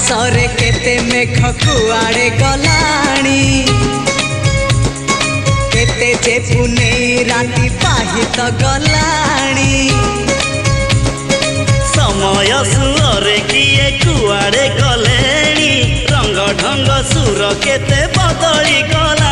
आकाशरे केते मेघ कुआड़े गलाणी केते जे पुने राति पाहित गलाणी समय सुरे किए कुआड़े गलेणी रंग ढंग सुर केते बदली गला।